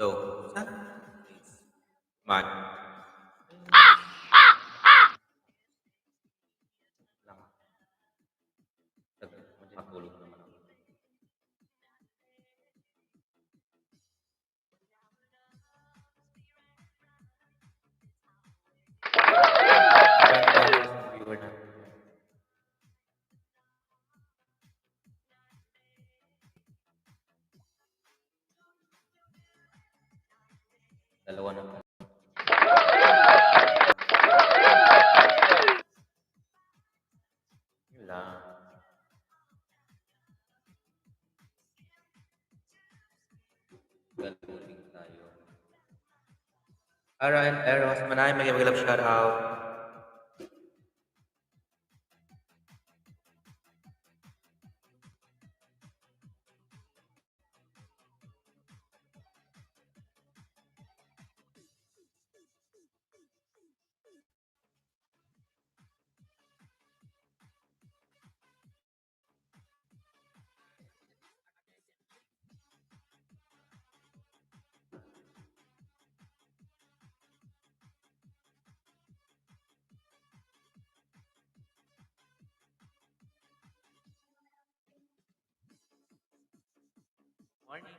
So, sana please. Man. Lang. Matulog naman ako. Viewer natin. Dalawa na pa. Yun lang. Galuting tayo. Alright, Eros, manay mag-love shout out. Morning,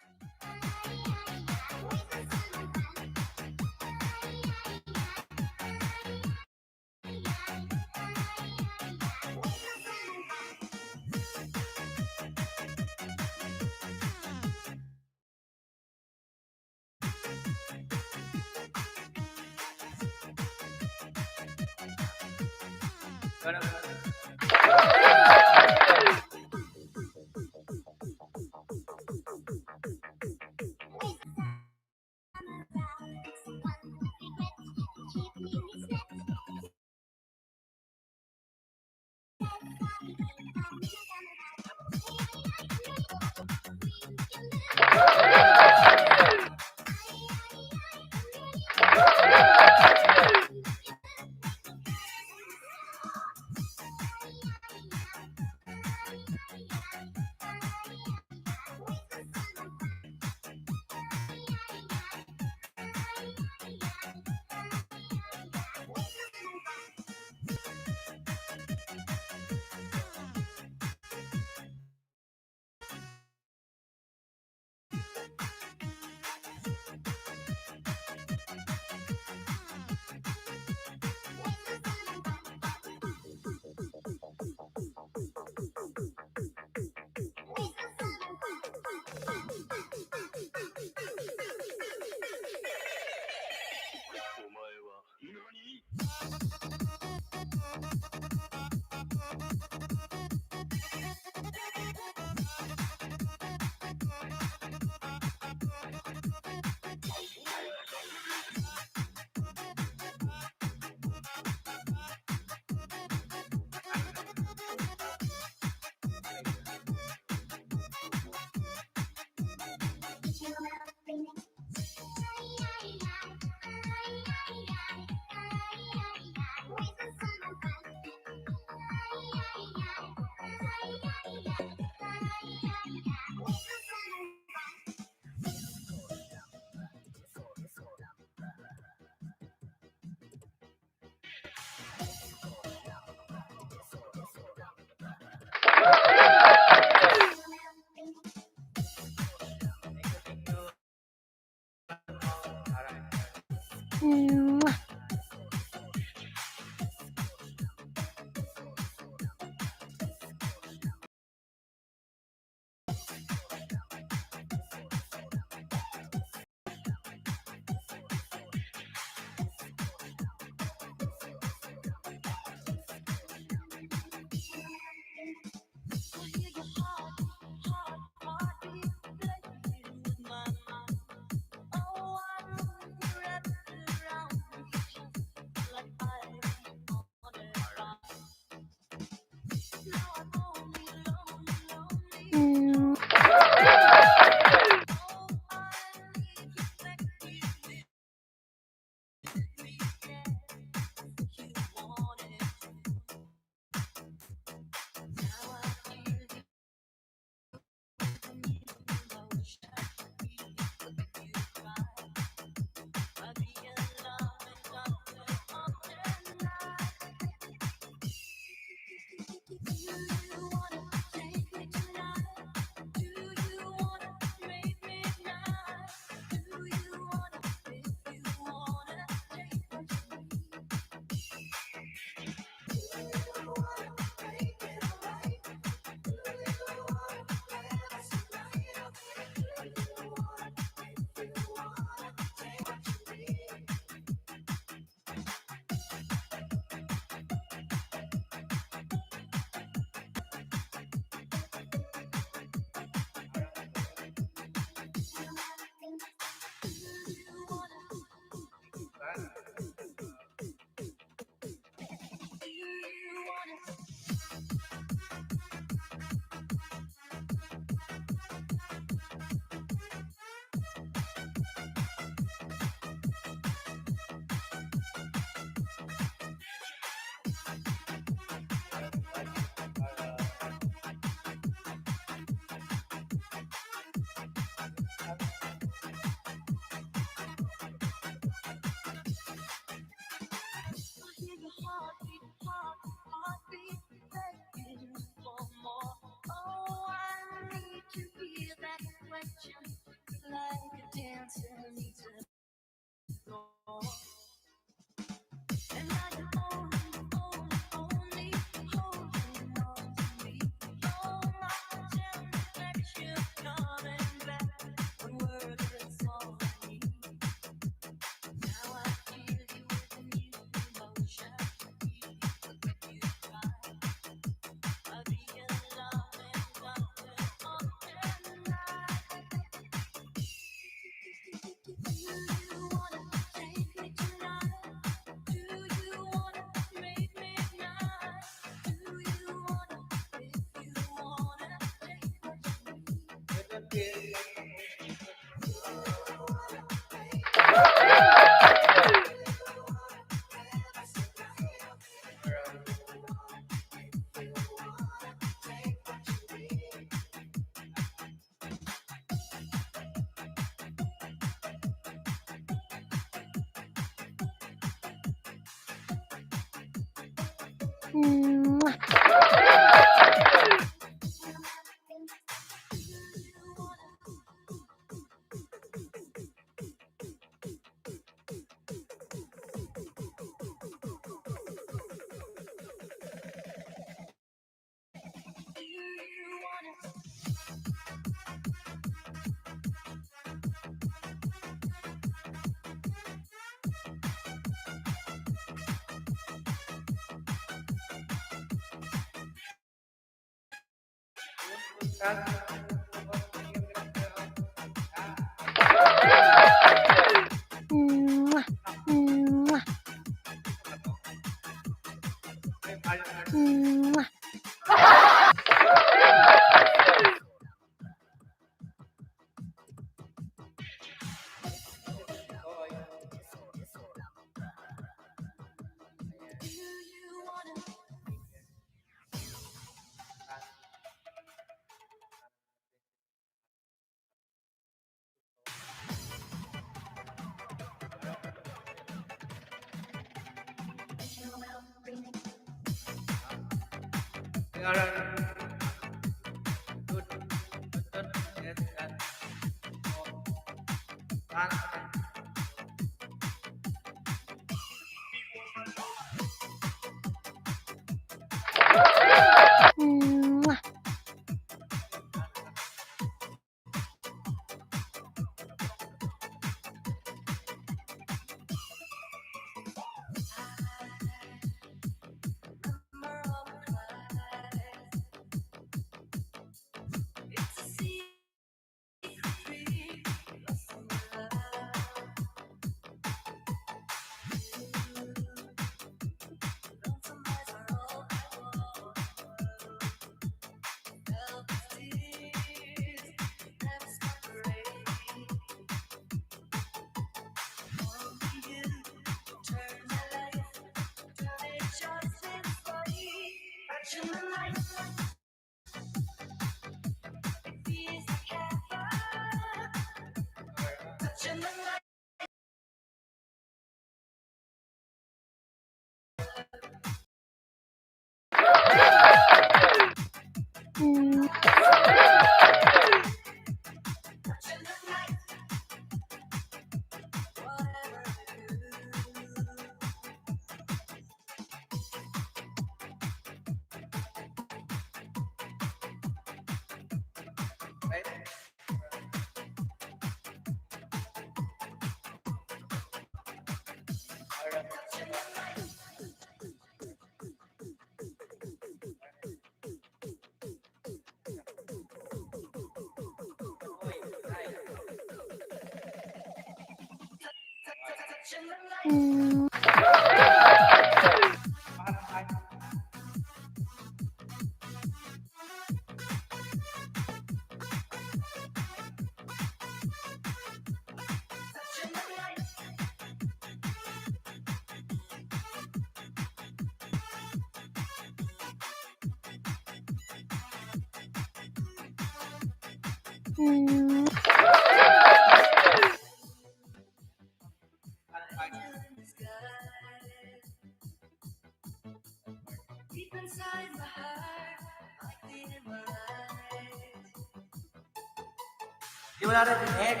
Di mo narinig.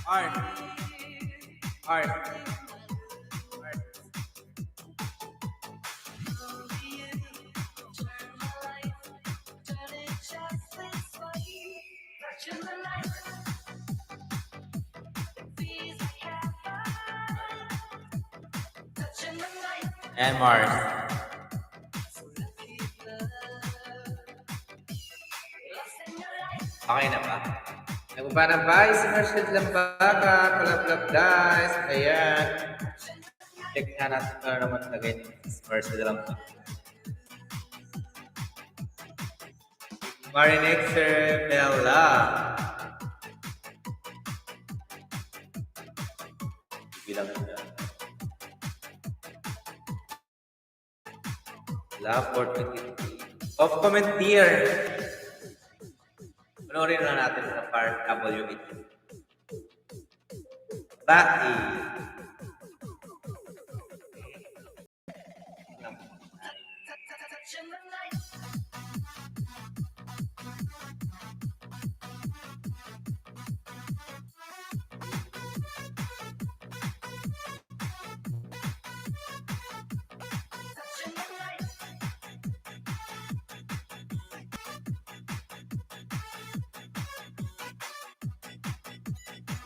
Art. Art. And Mars. Okay na ba? Naguba na ba? Si Marshall Lambaga. Palablab guys. Ayan. Check na natin na naman tagay ni Marshall Lambaga. Marinexer Bella. Bilang na. Love for 20. Off comment here. Panorin na natin sa part W8. Baki.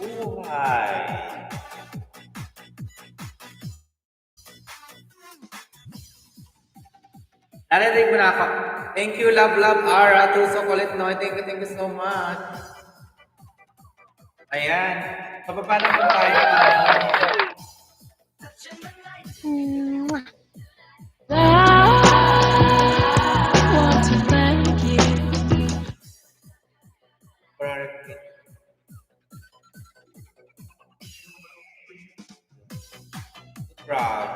Buhay. Narinig mo na ako. Thank you, love, Ara. To chocolate no. Thank you so much. Ayan. Pababa na po tayo. Proud.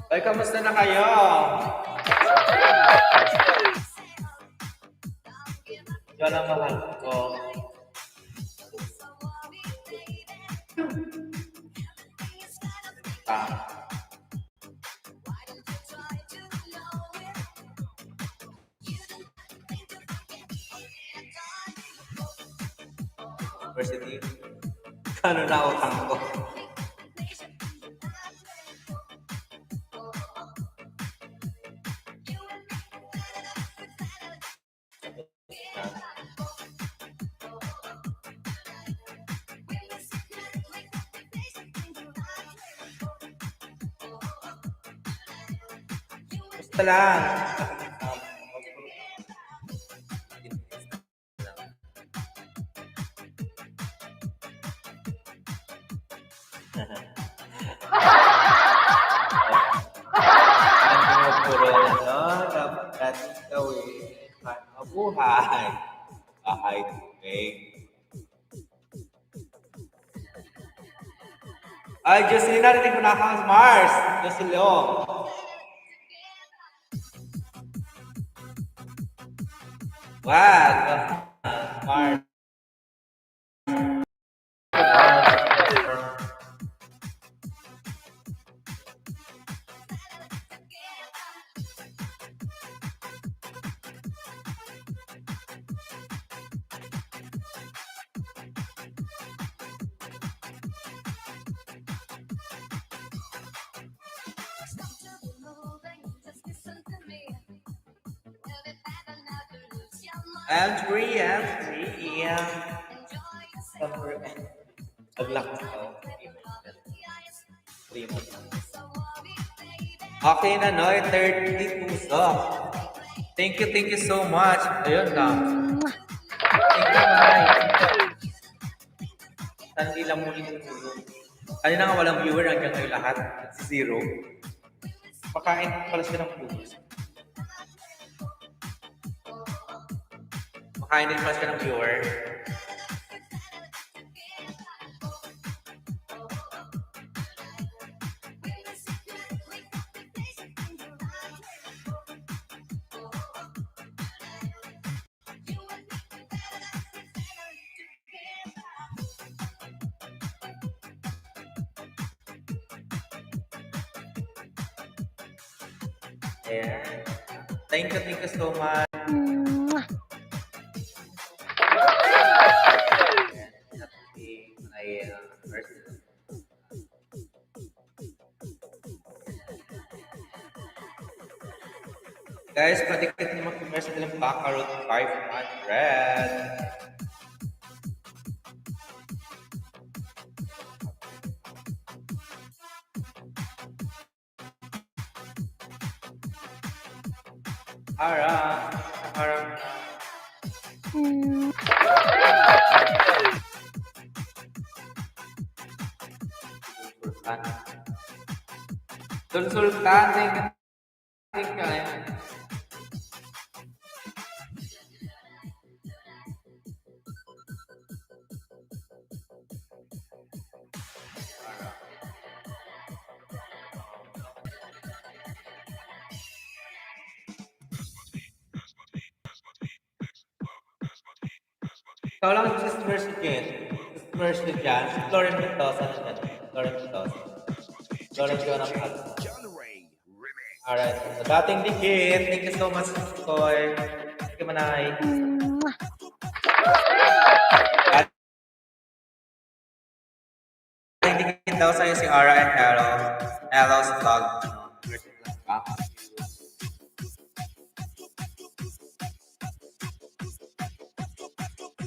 Ay, kamusta na kayo? Yan ang mahal ko. University. Kano na utang ko? Ito lang. Alam mo puro ano, dapat natin gawin para mabuhay. Bahay tubig. Ay, Jocelyn, narinig mo na ako sa Mars. Jocelyn. Wag. Mars. I'm free, I'm free. Summer and paglak ko. 3 months. Okay na, no? 30 puso. Thank you so much. Ayun lang. Thank you, Nay. Sandi lang muli yung tulong. Kanina nga walang viewer, hanggang kayo lahat. Zero. Pakain pala sila ng viewers. Pakain din pala sila ng viewer. Ayan. Thank you so much. Guys, padikit naman commerce nilang Bacarot 500. Harang. Sultan, thank you. Ikaw lang si Mercy Jen. Mercy Jan. Lauren Mendoza naman. Lauren Mendoza. Lauren Jonathan. Alright. Dating dikit. Thank you so much, Koy. Thank you, Manay. Dating dikit daw sa'yo si Ara and Hello. Hello's vlog.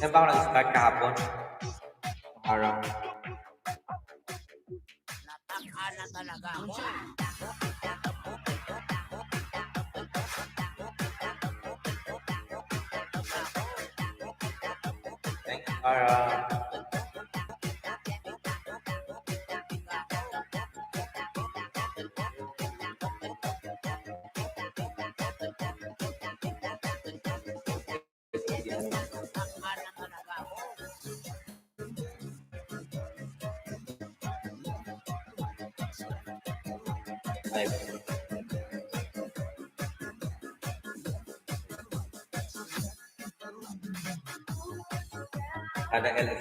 Yan ba ako nag-start kahapon? Araw. Natakana talaga ako. Thank you, Ara. Ada LS.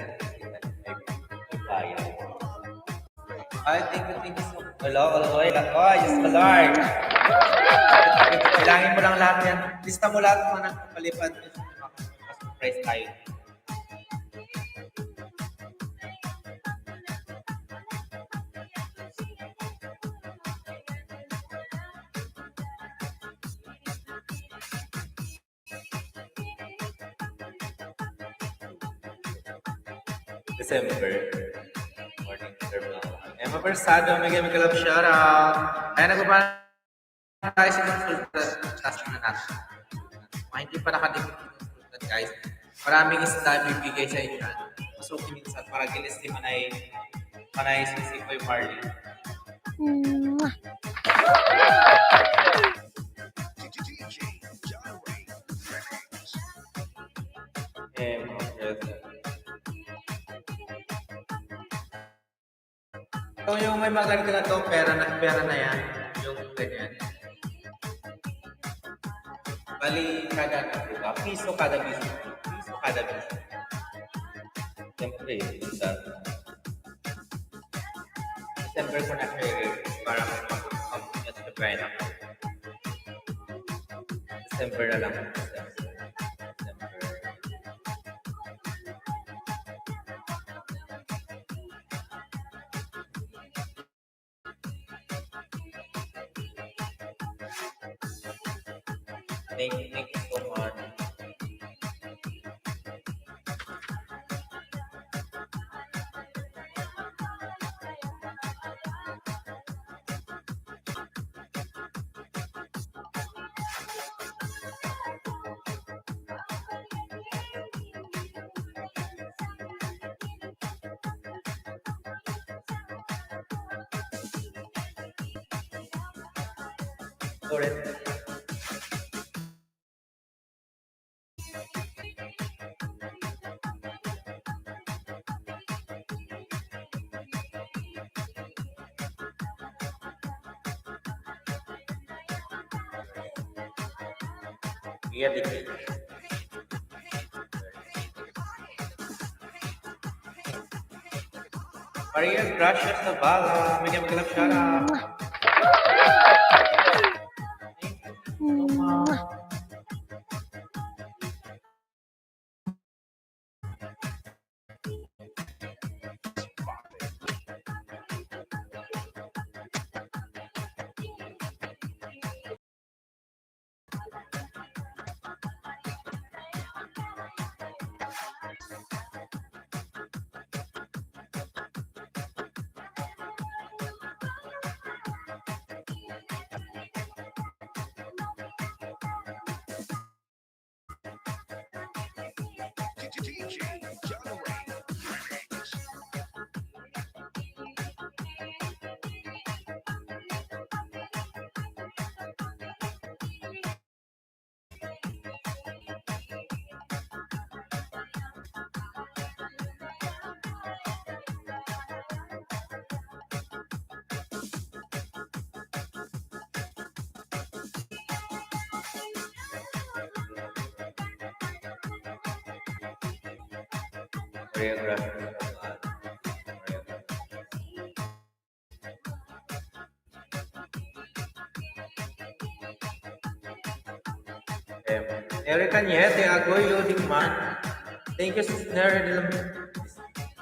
Ay, thank you so much. Hello. Oh, yes, my Lord. Bilangin mo lang lahat yan. Lista mo lahat ng mga nagpapalipad. Surprise tayo. December. Morning, sir. Emma Persado, may kalab shoutout. Ay, nagpapalipad. tayo sinunsultan, task na natin. Kung hindi pa nakadikit sinunsultan guys, maraming isda bibigay sa inyo. So, minsan, para gilis di manay sisikoy Marley. Mga friends. So, yung may mga ganito na to, pera na yan. Yung ganyan. Bali, kada ano, diba? Piso kada piso. Piso kada piso. Siyempre, yun December ko na siya para mag-try na ako. December na lang. December. Thank you so much. Sorry. Iya, dikit. Maria, gracias sa bala. Bigyan mo lang shout out. Maria, gracias sa bala. Erica Niete, Agoy, loading man. Thank you, Sister.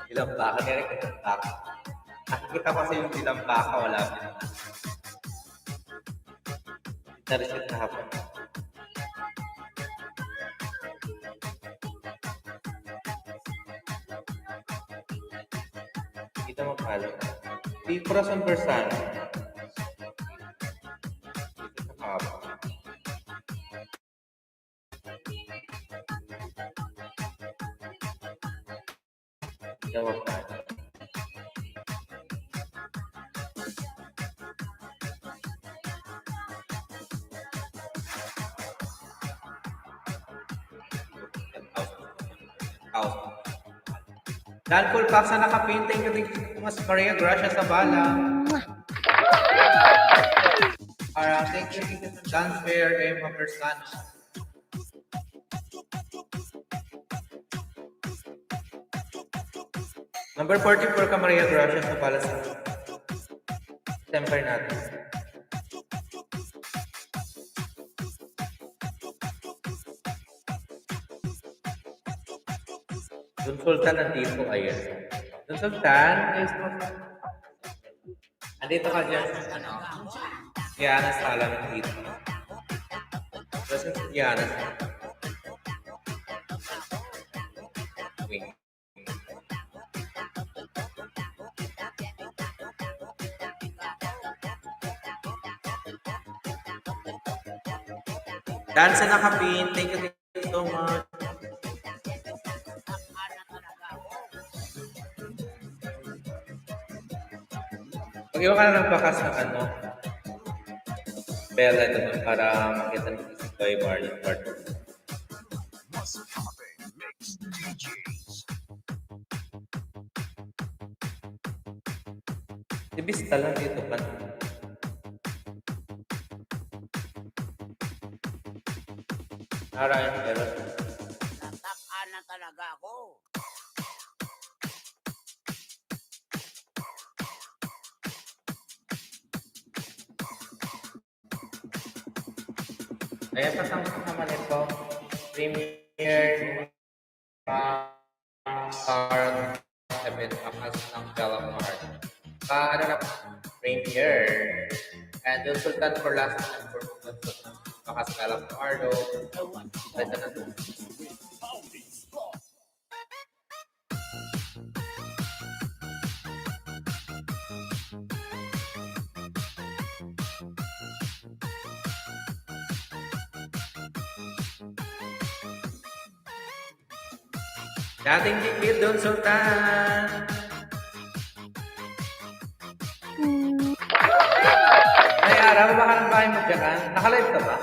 Dilang baka, Eric, dilang baka. Nakikita ko sa yung dilang baka, wala din. Na-reset na hapon. Kita mo pala. Pipros ang persano. Dito sa kapwa. Kita mo pala. Dan Paul Paksa nakapin. Thank you, Mas Maria. Gracias sa bala. Thank you, Dan Fair, Emma Persano. Number 44 ka, Maria. Gracias sa bala sa temper natin. Dun Sultan nandito, ayan. Dun Sultan, is andito ka dyan. Yana sa alam dito. Kasi Yana sa wing. Dance na kapin. Thank you so much. Mag-iwan ka na ng bakas ng ano, bella doon para makita nyo si Toy Bar yung part. Ibis lang dito pa. Narayan pero Natakpan na talaga ako. ayan pasang naman ito. Premier card 7 pakas ng Bella card. Ano na Premier. And yung Sultan for last and for pakas Bella card. Ito na doon. Dating dikit doon, Sultan. Ay, araw, baka ng bahay mo dyan. Nakalive ka ba?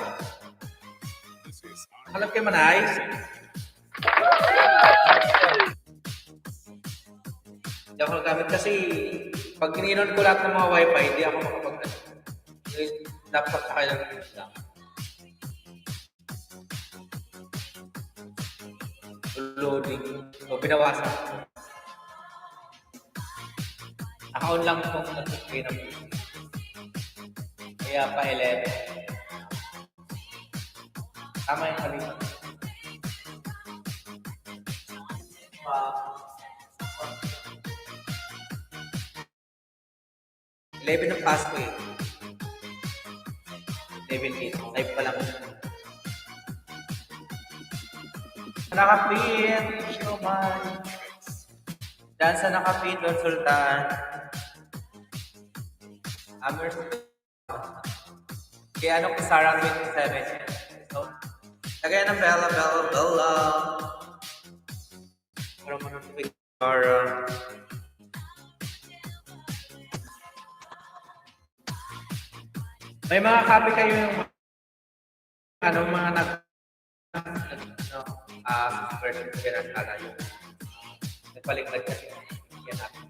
Nakalive kayo manay? Hindi ako nagamit kasi pag kininon ko lahat ng mga wifi, hindi ako makapag laptop sa kayo lang lang. Loading. So, binawasan ko. Naka-on lang kung nag-play ng music. Kaya pa 11. Tama yung kanina. 11 ang pass ko eh. 11 live pa lang. Nakapin, show man. Dance na nakapin doon, Sultan. Amers. Kaya ano ko Sarah 27. So, lagay ng Bella, Bella, Bella. Para mo nang Sarah. May mga copy kayo yung ano, mga version ko yan ang kala yun. Nagpaligtad kasi. Yan natin.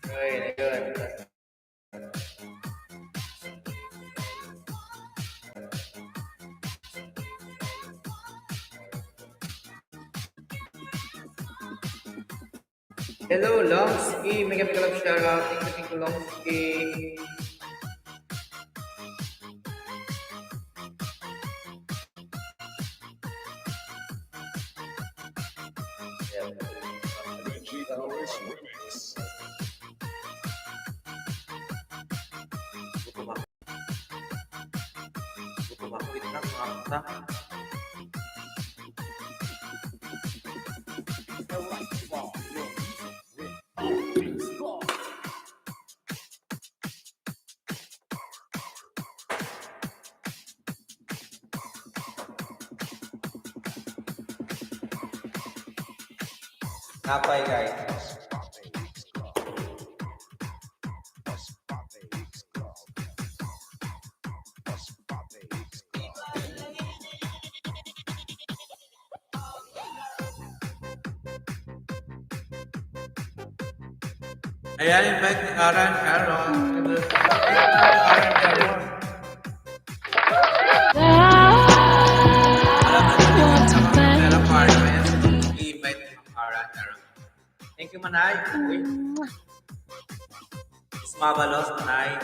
Okay, ayun. Hello, Longski. Mega love shout out. Thank you, Longski. Kumakit na, kumakita. Napay guys. Ayan, invite ni Aaron. Aaron. Aaron, Aaron. Alam mo, i-invite ni Aaron, Aaron. Thank you, Manay. Uy. Smabalos, Manay.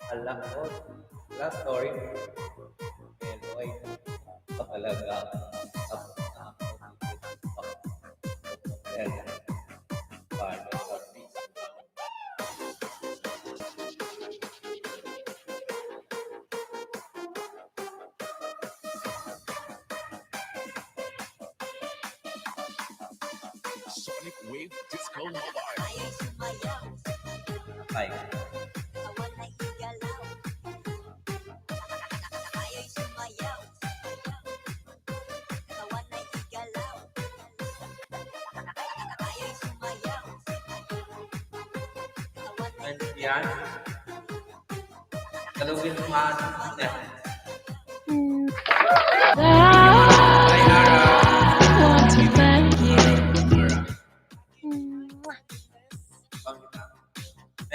Ala ko. Last story. Eloy. Pa talaga. Tapos na ako. Talaga. Paano sa Ay. And yan. Talugin mo nga. Yeah. Hi, Ara. Want to thank you.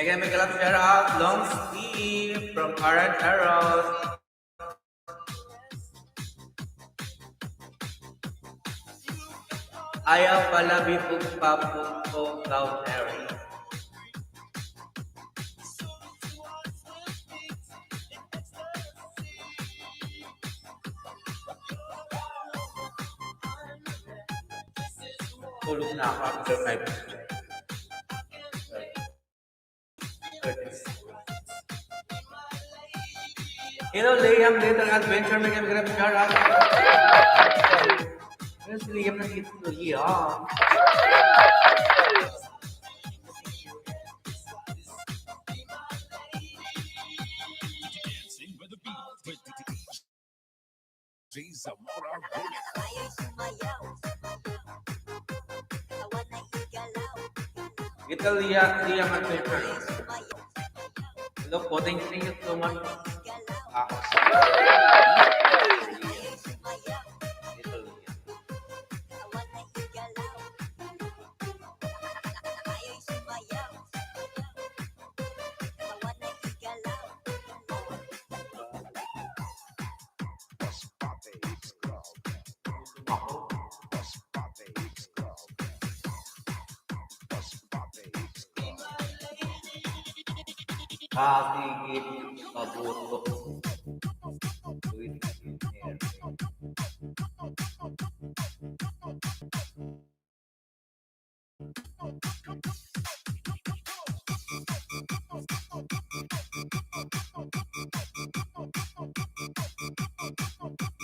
Again, make a love shout out. Long Steve from Aaron Arrows. Ayaw pala bipog papog ko Cloud Mary. Tulog na ako after 5 minutes. Hello, Liam. Little adventure. Make a grab shout out. Yes, Liam na dito. Liam. Ito, Liam adventure. Hello po. Thank you so much. Ako. Ito, Liam. Ako. Kakigit pabuto. With hair.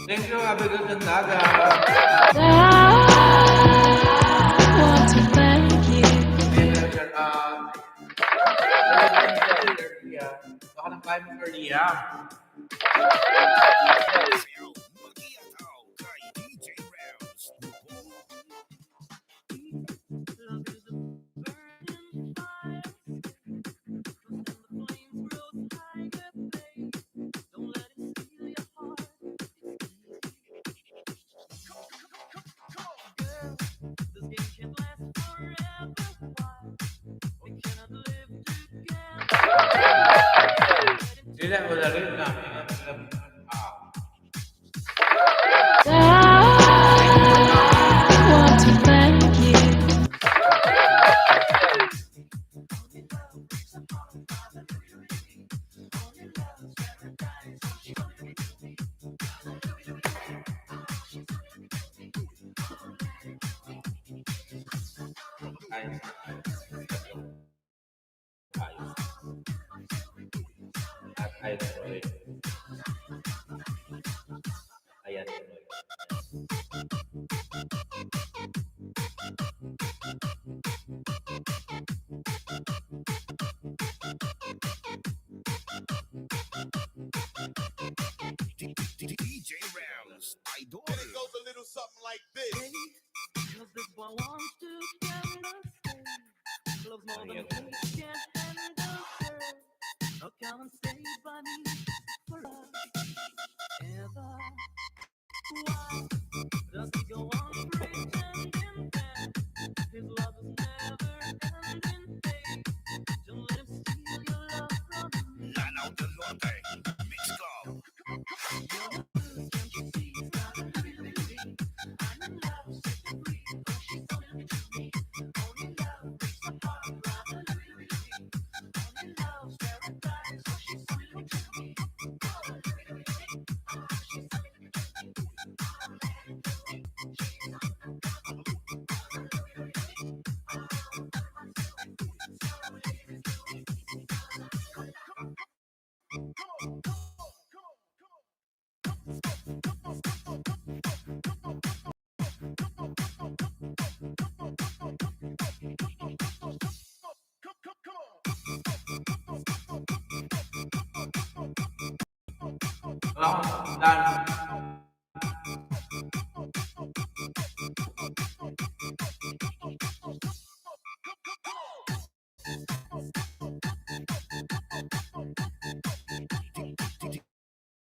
Thank you, Abigail Gandaga. Want to thank you. Baka ng kaya mo earlier. Sila wala rin namin. Want to thank you. Ayos. At ayos tuloy. Ayan tuloy. DJ Rams, Idol. And it goes a little something like this. Cause this boy wants to spend the day. Loves more than he can handle. Lanao del Norte. Mix Club.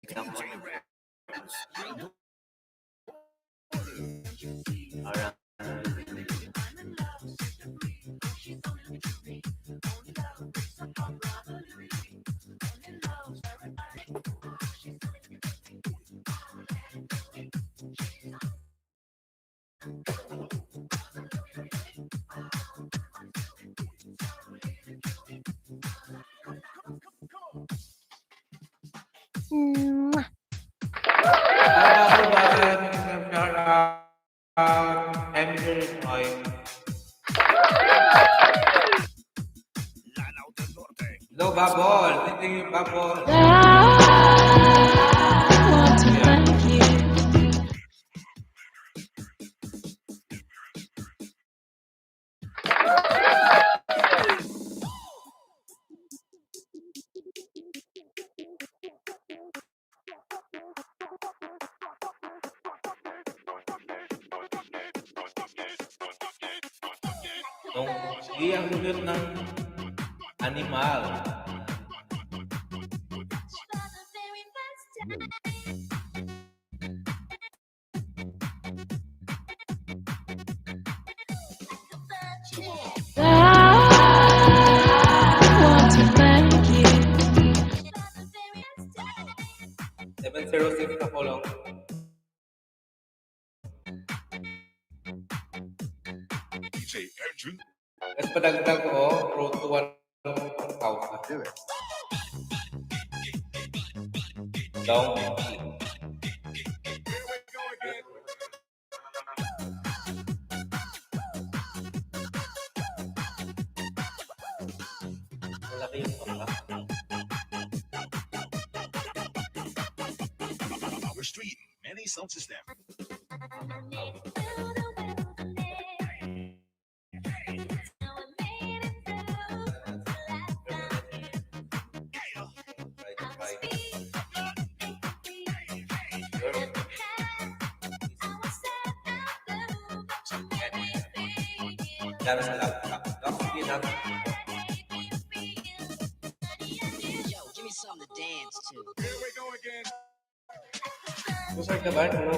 Wala akong sundan. DJ Rams. Idol. Alright. Ano ba shout out Emily Oy. Lanao del Norte. Hello, Babol. Thank you, Babol. I want to thank you. Nung di ang lulot ng animal. I want to thank you. 706 na kolong. DJ Erjun. Tapos padagdag ko, road to 1,000. Down beat. Malaki yung pangka. Our street. Many sound system. Laro sa laptop. Tapos sige na. Yo, give me something to dance to. Here we go again. Susay ka ba? Hello?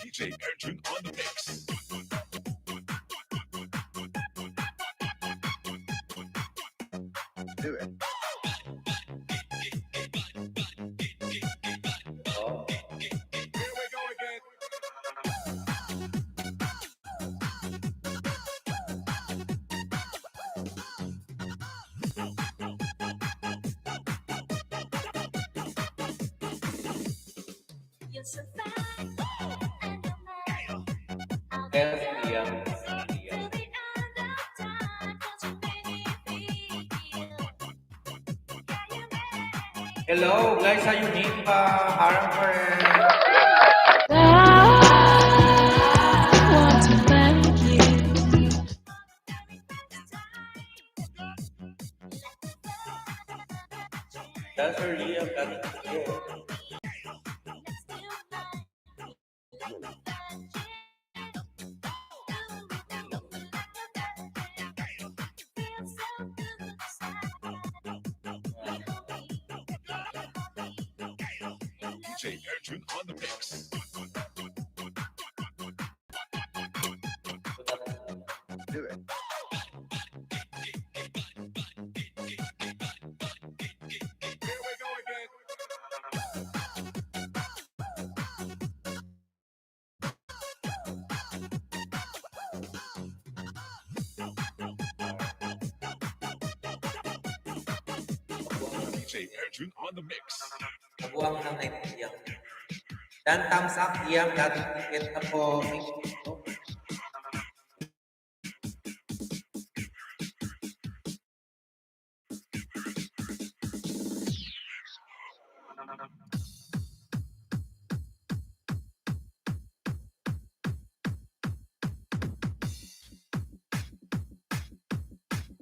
DJ Erjun on the mix. Oh. Here we go again. You're so fine, and you're mine. I'll Yes, be Liam. yours till the end of time. 'Cause you made me feel. Yeah, you made me. Hello, guys, sa unique pa. Harang pa rin. I want to thank you. That's for Liam. That's it. DJ Erjun on the mix. Here we go again. DJ Erjun on the mix. Nakuha mo ng 90 Liam. Dan thumbs up, Liam. Dating ticket na po.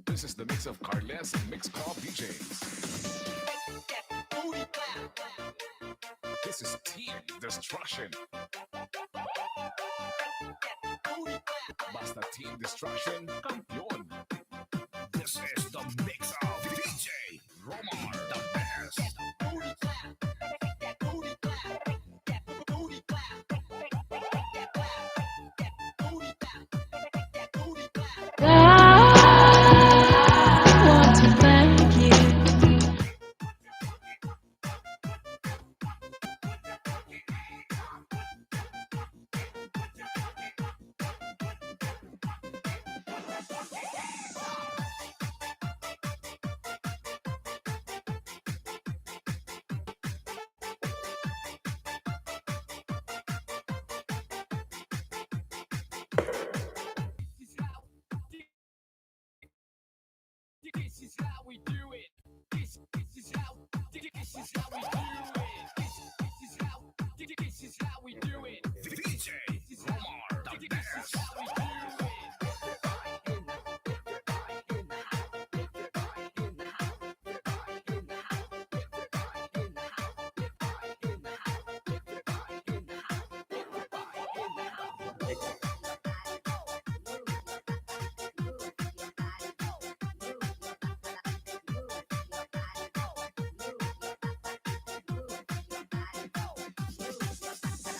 This is the mix of Carles and Mix Club DJs. This is Team Destruction. Basta Team Destruction, campeón. This is the mix of DJ Romar, the best. I want to thank you. This is how we do it. This is how we do it. This is how we do it. DJ Romar, the best.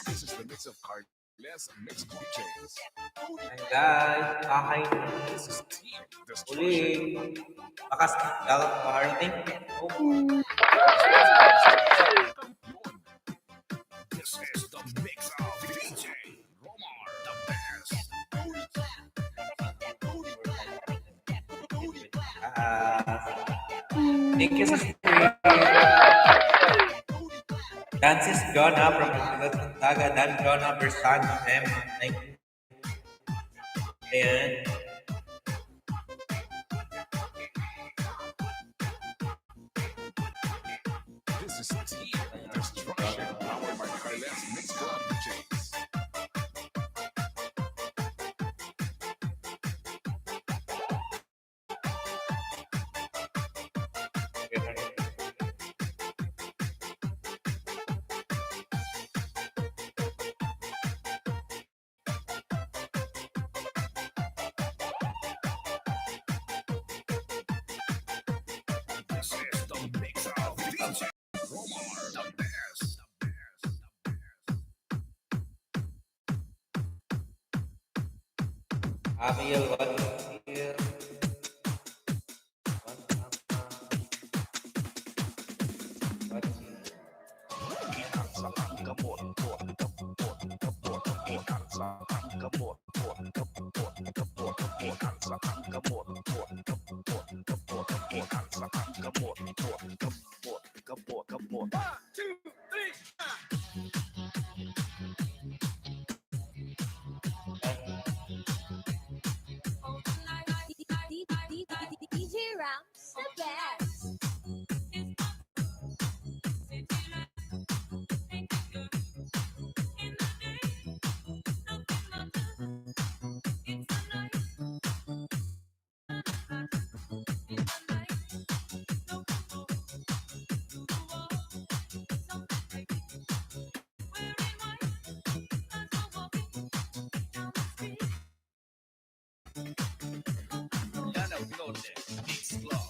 This is the mix of Carles and Mix Club DJs. Ayan, guys. Kakain na. This is Team Destruction. Uli. Bakas makarating. Campeón. This is the mix of DJ Romar, the best. Thank you sa stream. Dances Jonah from Taga Dan Jonah Bersano Emma. Thank you. Ayan. This is Team Destruction, powered by Carles Mix Club DJs. This is the mix of DJ Romar, the best. Abiel, what is here? DJ Rams, the best. Lana Blonde, Mix Club.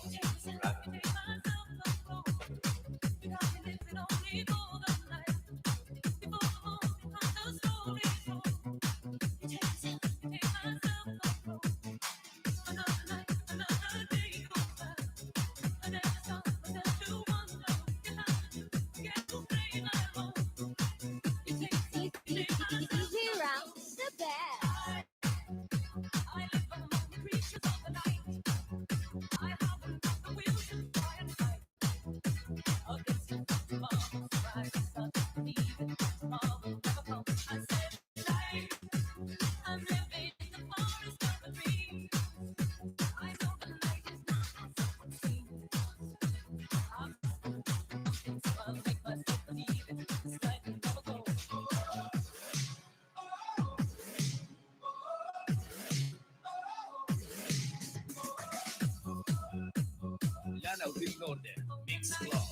DJ Rams, the best. Lana Blonde, Mix Club.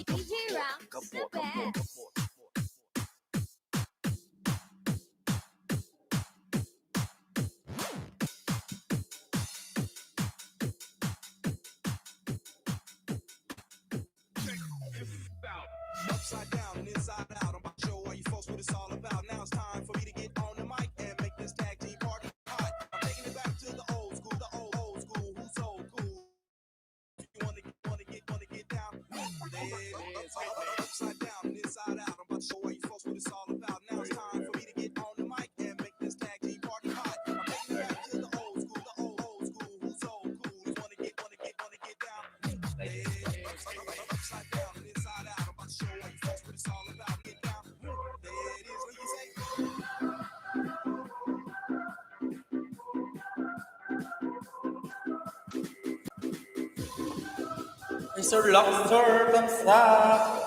DJ Rams, the best. Upside down and inside out. I'm about to show all you folks what it's all about. Now it's time for me to get on the mic and make this tag team party hot. I'm taking it back to the old school, old school. Who's so cool? You wanna get down? Upside down and inside out. I'm about to show all you folks what it's all about. Now it's time for me to get on the mic and make this tag team party hot. I'm taking it back to the old school, old school. Who's so cool? You wanna get down? Upside down and inside out. I'm about to show all you folks what it's all about. Get down. There it is. What you say? Mr. Luxor, thumbs up.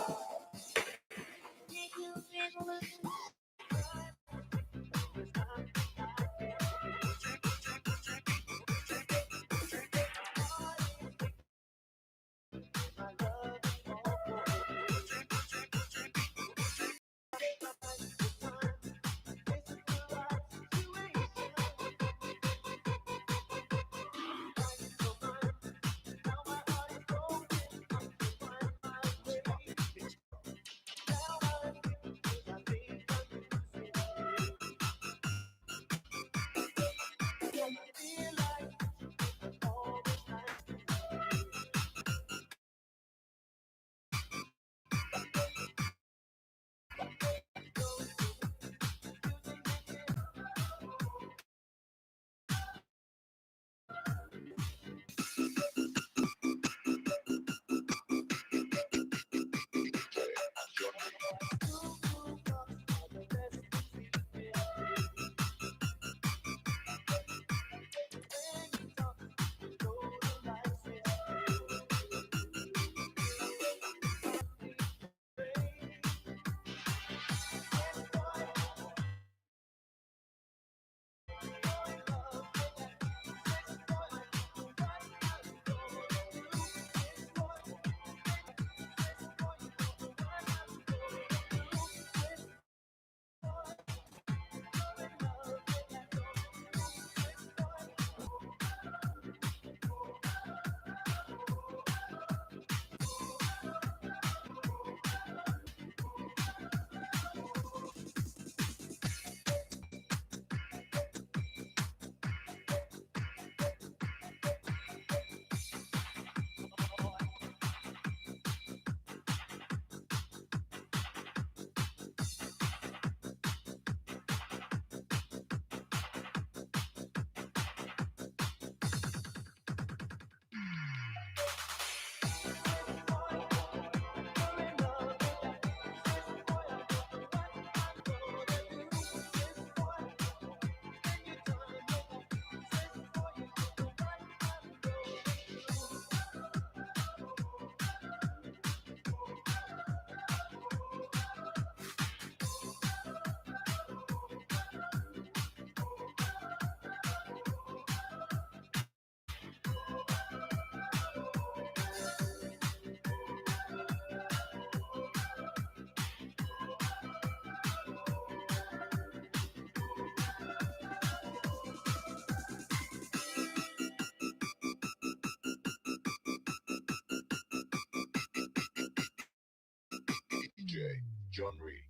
DJ John Reed.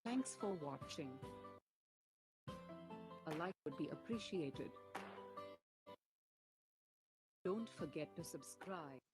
Thanks for watching. A like would be appreciated. Don't forget to subscribe.